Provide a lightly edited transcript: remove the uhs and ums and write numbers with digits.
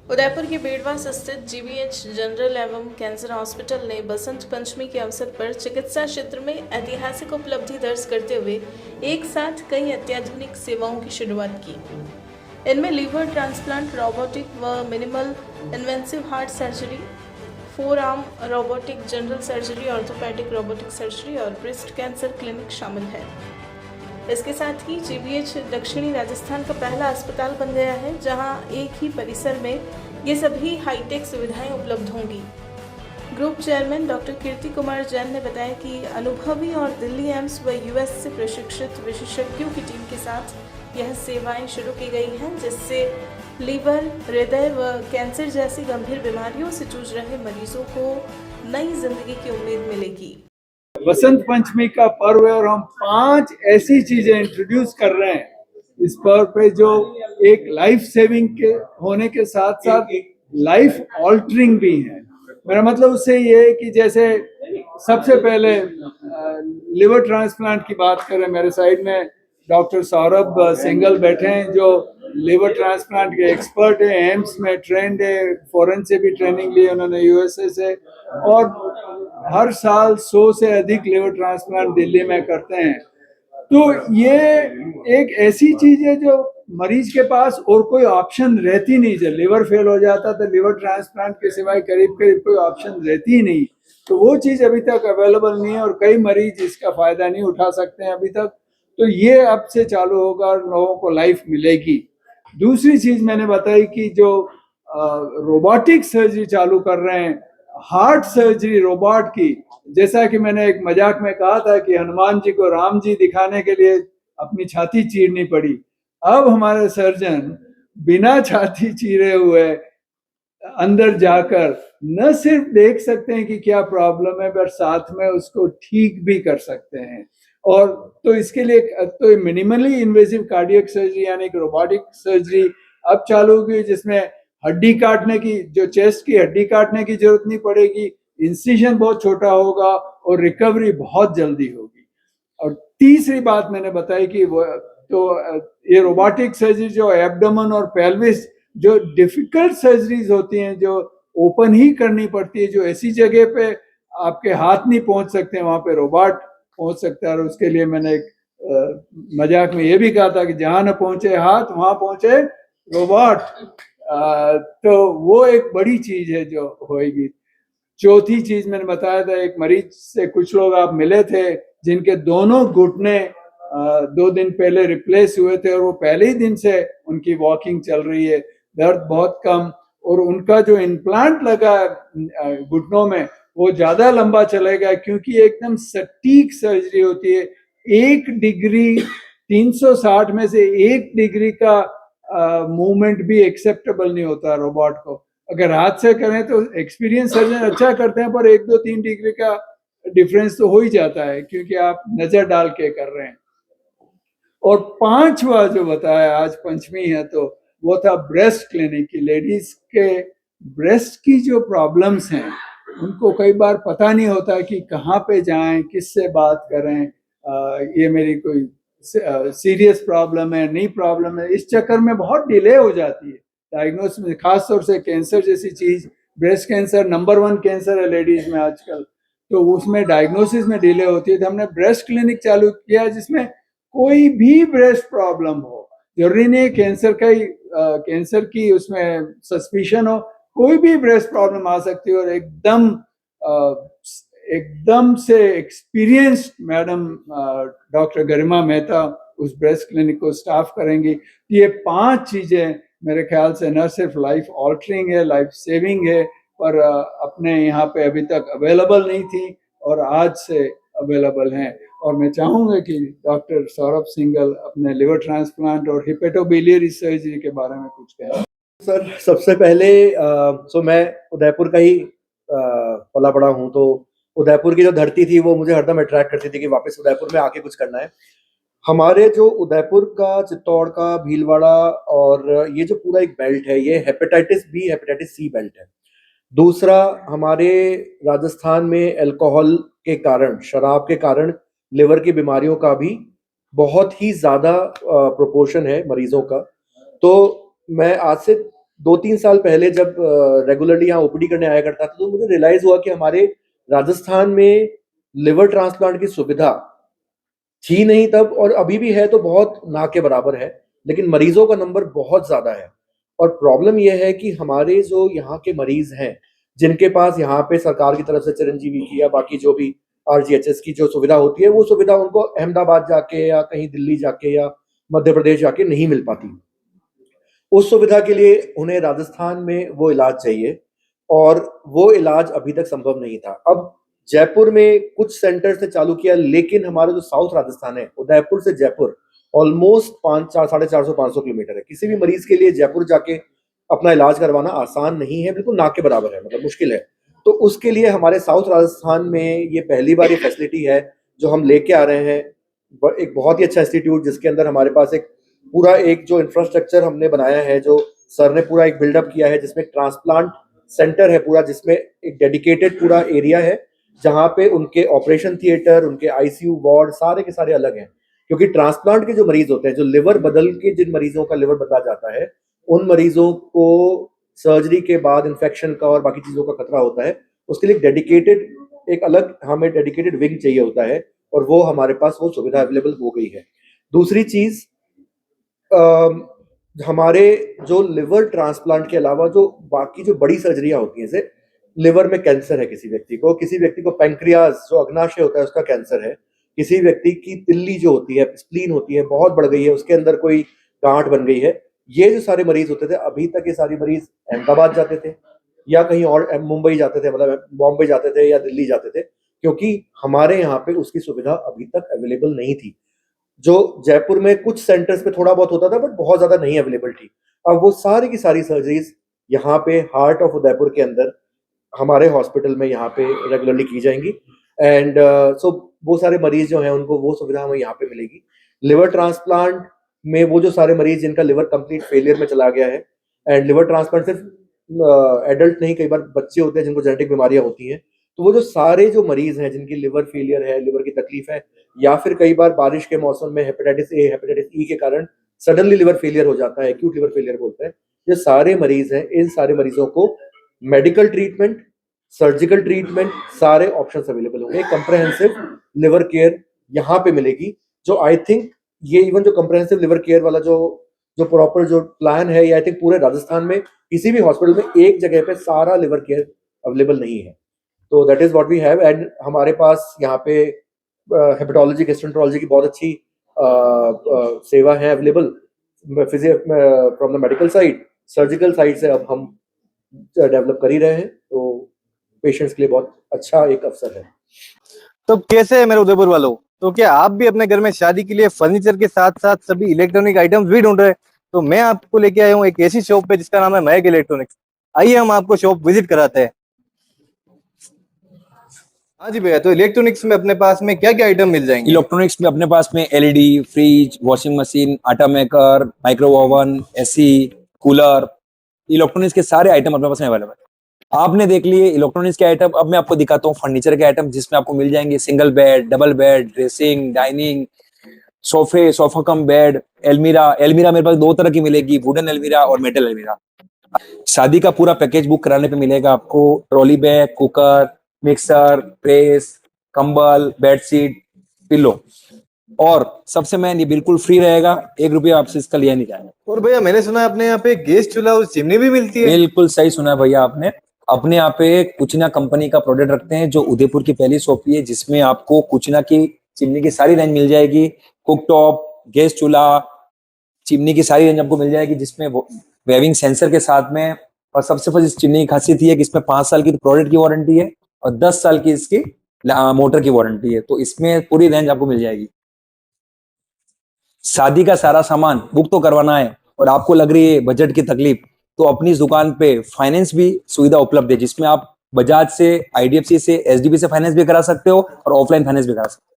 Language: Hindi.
उदयपुर के बेड़वा स्थित जीबीएच जनरल एवं कैंसर हॉस्पिटल ने बसंत पंचमी के अवसर पर चिकित्सा क्षेत्र में ऐतिहासिक उपलब्धि दर्ज करते हुए एक साथ कई अत्याधुनिक सेवाओं की शुरुआत की। इनमें लीवर ट्रांसप्लांट, रोबोटिक व minimal invasive heart surgery, four arm robotic general surgery, orthopaedic robotic surgery और ब्रेस्ट कैंसर क्लिनिक शामिल है। इसके साथ ही जीबीएच दक्षिणी राजस्थान का पहला अस्पताल बन गया है, जहां एक ही परिसर में ये सभी हाईटेक सुविधाएं उपलब्ध होंगी। ग्रुप चेयरमैन डॉक्टर कीर्ति कुमार जैन ने बताया कि अनुभवी और दिल्ली एम्स व यूएस से प्रशिक्षित विशेषज्ञों की टीम के साथ यह सेवाएं शुरू की गई हैं, जिससे लीवर, हृदय व कैंसर जैसी गंभीर बीमारियों से जूझ रहे मरीजों को नई जिंदगी की उम्मीद मिलेगी। वसंत पंचमी का पर्व है और हम 5 ऐसी चीजें इंट्रोड्यूस कर रहे हैं इस पर्व पे जो एक लाइफ सेविंग के होने के साथ साथ लाइफ ऑल्टरिंग भी है। मेरा मतलब उससे ये है कि जैसे सबसे पहले लिवर ट्रांसप्लांट की बात करें, मेरे साइड में डॉक्टर सौरभ सिंगल बैठे हैं जो लिवर ट्रांसप्लांट के एक्सपर्ट है, एम्स में ट्रेंड है, फॉरेन से भी ट्रेनिंग ली उन्होंने, यूएसए से, और हर साल 100 से अधिक लिवर ट्रांसप्लांट दिल्ली में करते हैं। तो ये एक ऐसी चीज है जो मरीज के पास और कोई ऑप्शन रहती नहीं। जब लिवर फेल हो जाता तो लिवर ट्रांसप्लांट के सिवाय करीब करीब कोई ऑप्शन रहती ही नहीं। तो वो चीज अभी तक अवेलेबल नहीं है और कई मरीज इसका फायदा नहीं उठा सकते हैं अभी तक। तो ये अब से चालू होगा और लोगों को लाइफ मिलेगी। दूसरी चीज मैंने बताई कि जो रोबोटिक सर्जरी चालू कर रहे हैं, हार्ट सर्जरी रोबोट की, जैसा कि मैंने एक मजाक में कहा था कि हनुमान जी को राम जी दिखाने के लिए अपनी छाती चीरनी पड़ी, अब हमारे सर्जन बिना छाती चीरे हुए अंदर जाकर न सिर्फ देख सकते हैं कि क्या प्रॉब्लम है, पर साथ में उसको ठीक भी कर सकते हैं। और तो इसके लिए तो मिनिमली इन्वेसिव कार्डियक सर्जरी यानी कि रोबोटिक सर्जरी अब चालू हुई, जिसमें हड्डी काटने की, जो चेस्ट की हड्डी काटने की जरूरत नहीं पड़ेगी, इंसिजन बहुत छोटा होगा और रिकवरी बहुत जल्दी होगी। और तीसरी बात मैंने बताई कि वो तो ये रोबोटिक सर्जरी जो एब्डोमेन और पेल्विस, जो डिफिकल्ट सर्जरीज होती हैं, जो ओपन ही करनी पड़ती है, जो ऐसी जगह पे आपके हाथ नहीं पहुंच सकते, वहां पे रोबोट पहुंच सकता है। और उसके लिए मैंने एक मजाक में ये भी कहा था कि जहां न पहुंचे हाथ वहां पहुंचे रोबोट। तो वो एक बड़ी चीज है जो होएगी। चौथी चीज मैंने बताया था, एक मरीज से कुछ लोग आप मिले थे जिनके दोनों घुटने 2 दिन पहले रिप्लेस हुए थे और वो पहले ही दिन से उनकी वॉकिंग चल रही है, दर्द बहुत कम, और उनका जो इम्प्लांट लगा घुटनों में वो ज्यादा लंबा चलेगा क्योंकि एकदम सटीक सर्जरी होती है। 1 डिग्री 360 में से 1 डिग्री का मूवमेंट भी एक्सेप्टेबल नहीं होता रोबोट को। अगर हाथ से करें तो एक्सपीरियंस सर्जन अच्छा करते हैं, पर 1-2-3 डिग्री का डिफरेंस तो हो ही जाता है क्योंकि आप नजर डाल के कर रहे हैं। और 5वां जो बताया, आज पंचमी है तो वो था ब्रेस्ट क्लिनिक की। लेडीज के ब्रेस्ट की जो प्रॉब्लम्स हैं उनको कई बार पता नहीं होता कि कहाँ पे जाएं, किससे बात करें, ये मेरी कोई सीरियस प्रॉब्लम है, नहीं प्रॉब्लम है, इस चक्कर में बहुत डिले हो जाती है डायग्नोसिस में। खासतौर से कैंसर जैसी चीज, ब्रेस्ट कैंसर नंबर 1 कैंसर है लेडीज में आजकल, तो उसमें डायग्नोसिस में डिले होती है। तो हमने ब्रेस्ट क्लिनिक चालू किया जिसमें कोई भी ब्रेस्ट प्रॉब्लम हो, जरूरी नहीं कैंसर का ही कैंसर की उसमें सस्पिशन हो, कोई भी ब्रेस्ट प्रॉब्लम आ सकती है। और एकदम से एक्सपीरियंस्ड मैडम डॉक्टर गरिमा मेहता उस ब्रेस्ट क्लिनिक को स्टाफ करेंगी। ये 5 चीजें मेरे ख्याल से न सिर्फ लाइफ ऑल्टरिंग है, लाइफ सेविंग है, पर अपने यहाँ पे अभी तक अवेलेबल नहीं थी और आज से अवेलेबल हैं। और मैं चाहूंगा कि डॉक्टर सौरभ सिंगल अपने लिवर ट्रांसप्लांट और हिपेटोबिलियरी सर्जरी के बारे में कुछ कहें। सर, सबसे पहले मैं उदयपुर का ही पला बड़ा हूँ, तो उदयपुर की जो धरती थी वो मुझे हरदम अट्रैक्ट करती थी कि वापस उदयपुर में आके कुछ करना है। हमारे जो उदयपुर का, चित्तौड़ का, भीलवाड़ा और ये जो पूरा एक बेल्ट है, ये hepatitis B, hepatitis C belt है। दूसरा, हमारे राजस्थान में अल्कोहल के कारण, शराब के कारण लिवर की बीमारियों का भी बहुत ही ज्यादा प्रोपोर्शन है मरीजों का। तो मैं आज से 2-3 साल पहले जब रेगुलरली यहाँ ओपीडी करने आया करता था तो मुझे रियलाइज हुआ कि हमारे राजस्थान में लिवर ट्रांसप्लांट की सुविधा थी नहीं तब, और अभी भी है तो बहुत ना के बराबर है, लेकिन मरीजों का नंबर बहुत ज्यादा है। और प्रॉब्लम यह है कि हमारे जो यहाँ के मरीज हैं जिनके पास यहाँ पे सरकार की तरफ से चिरंजीवी की या बाकी जो भी आरजीएचएस की जो सुविधा होती है, वो सुविधा उनको अहमदाबाद जाके या कहीं दिल्ली जाके या मध्य प्रदेश जाके नहीं मिल पाती। उस सुविधा के लिए उन्हें राजस्थान में वो इलाज चाहिए, और वो इलाज अभी तक संभव नहीं था। अब जयपुर में कुछ सेंटर से चालू किया, लेकिन हमारा जो साउथ राजस्थान है, उदयपुर से जयपुर ऑलमोस्ट 450-500 किलोमीटर है। किसी भी मरीज के लिए जयपुर जाके अपना इलाज करवाना आसान नहीं है, बिल्कुल ना के बराबर है, मतलब मुश्किल है। तो उसके लिए हमारे साउथ राजस्थान में ये पहली बार ये फैसिलिटी है जो हम लेके आ रहे हैं। एक बहुत ही अच्छा इंस्टीट्यूट जिसके अंदर हमारे पास एक पूरा एक जो इंफ्रास्ट्रक्चर हमने बनाया है, जो सर ने पूरा एक बिल्डअप किया है, जिसमें ट्रांसप्लांट सेंटर है पूरा, जिसमें एक डेडिकेटेड पूरा एरिया है जहाँ पे उनके ऑपरेशन थिएटर, उनके आईसीयू वार्ड सारे के सारे अलग हैं। क्योंकि ट्रांसप्लांट के जो मरीज होते हैं, जो लिवर बदल के जिन मरीजों का लिवर बदला जाता है, उन मरीजों को सर्जरी के बाद इन्फेक्शन का और बाकी चीजों का खतरा होता है। उसके लिए डेडिकेटेड एक अलग हमें डेडिकेटेड विंग चाहिए होता है, और वो हमारे पास वो सुविधा अवेलेबल हो गई है। दूसरी चीज, हमारे जो लिवर ट्रांसप्लांट के अलावा जो बाकी जो बड़ी सर्जरियां होती हैं, जैसे लिवर में कैंसर है किसी व्यक्ति को पैंक्रियाज जो अग्नाशय होता है उसका कैंसर है, किसी व्यक्ति की तिल्ली जो होती है, स्प्लीन होती है, बहुत बढ़ गई है, उसके अंदर कोई गांठ बन गई है, ये जो सारे मरीज होते थे, अभी तक ये सारे मरीज अहमदाबाद जाते थे या कहीं और मुंबई जाते थे, मतलब बॉम्बे जाते थे या दिल्ली जाते थे, क्योंकि हमारे यहाँ पे उसकी सुविधा अभी तक अवेलेबल नहीं थी। जो जयपुर में कुछ सेंटर्स पे थोड़ा बहुत होता था, बट बहुत ज्यादा नहीं अवेलेबल थी। अब वो सारी की सारी सर्जरीज यहाँ पे हार्ट ऑफ उदयपुर के अंदर हमारे हॉस्पिटल में यहाँ पे रेगुलरली की जाएंगी। एंड सो वो सारे मरीज जो हैं उनको वो सुविधा हमें यहाँ पे मिलेगी। लिवर ट्रांसप्लांट में वो जो सारे मरीज जिनका लिवर कंप्लीट फेलियर में चला गया है, एंड लिवर ट्रांसप्लांट सिर्फ एडल्ट नहीं, कई बार बच्चे होते हैं जिनको जेनेटिक बीमारियां होती हैं, तो वो जो सारे जो मरीज हैं जिनकी लिवर फेलियर है, लिवर की तकलीफ है, या फिर कई बार बारिश के मौसम में हेपेटाइटिस ए, हेपेटाइटिस ई के कारण सडनली लिवर फेलियर हो जाता है, एक्यूट लिवर फेलियर बोलते हैं, ये सारे मरीज हैं, इन सारे मरीजों को मेडिकल ट्रीटमेंट, सर्जिकल ट्रीटमेंट, सारे ऑप्शंस अवेलेबल होंगे। कंप्रहेंसिव लिवर केयर यहाँ पे मिलेगी, जो आई थिंक ये इवन जो कंप्रहेंसिव लिवर केयर वाला जो प्रॉपर जो प्लान है, ये आई थिंक पूरे राजस्थान में किसी भी हॉस्पिटल में एक जगह पे सारा लिवर केयर अवेलेबल नहीं है। तो that is what we have. And हमारे पास यहाँ पे हेपेटोलॉजी, गैस्ट्रोएंटरोलॉजी की बहुत अच्छी सेवा है available from the medical side. Surgical side से अब हम डेवलप कर ही रहे हैं, तो पेशेंट्स के लिए बहुत अच्छा एक अवसर है। तो कैसे है मेरे उदयपुर वालों, तो क्या आप भी अपने घर में शादी के लिए फर्नीचर के साथ साथ सभी इलेक्ट्रॉनिक आइटम्स भी ढूंढ रहे हैं? तो मैं आपको लेके आया हूँ एक ऐसी शॉप पे जिसका नाम है महक इलेक्ट्रॉनिक्स। आइए हम आपको शॉप विजिट कराते हैं। हाँ जी भैया, तो इलेक्ट्रॉनिक्स में अपने पास में क्या क्या आइटम मिल जाएंगे? इलेक्ट्रॉनिक्स में अपने पास में एलईडी, फ्रिज, वॉशिंग मशीन, आटा maker, micro oven, AC, cooler, electronics के सारे आइटम अपने पास में अवेलेबल है। आपने देख लिए इलेक्ट्रॉनिक्स के आइटम, अब मैं आपको दिखाता हूँ फर्नीचर के आइटम, जिसमें आपको मिल जाएंगे single bed, double bed, dressing, dining, सोफे, सोफा कम बेड, एलमीरा। एलमीरा मेरे पास दो तरह की मिलेगी, वुडन एलमीरा और मेटल एलमीरा। शादी का पूरा पैकेज बुक कराने पे मिलेगा आपको trolley bag, cooker, mixer, press, कंबल, बेडशीट, पिलो, और सबसे मेन ये बिल्कुल फ्री रहेगा, 1 रुपया आपसे इसका लिया नहीं जाएगा। और भैया मैंने सुना है अपने यहाँ पे गैस चूल्हा और चिमनी भी मिलती है? बिल्कुल सही सुना है भैया आपने। अपने यहाँ पे कुचना कंपनी का प्रोडक्ट रखते हैं, जो उदयपुर की पहली शॉप है, जिसमें आपको कुचना की चिमनी की सारी रेंज मिल जाएगी। कुकटॉप, गैस चूल्हा, चिमनी की सारी रेंज आपको मिल जाएगी, जिसमें वेविंग सेंसर के साथ में। और सबसे फर्स्ट इस चिमनी की खासियत ये है कि इसमें 5 साल की प्रोडक्ट की वारंटी है और 10 साल की इसकी मोटर की वारंटी है, तो इसमें पूरी रेंज आपको मिल जाएगी। शादी का सारा सामान बुक तो करवाना है और आपको लग रही है बजट की तकलीफ, तो अपनी इस दुकान पे फाइनेंस भी सुविधा उपलब्ध है, जिसमें आप बजाज से, आईडीएफसी से, एचडीबी से फाइनेंस भी करा सकते हो और ऑफलाइन फाइनेंस भी करा सकते हो।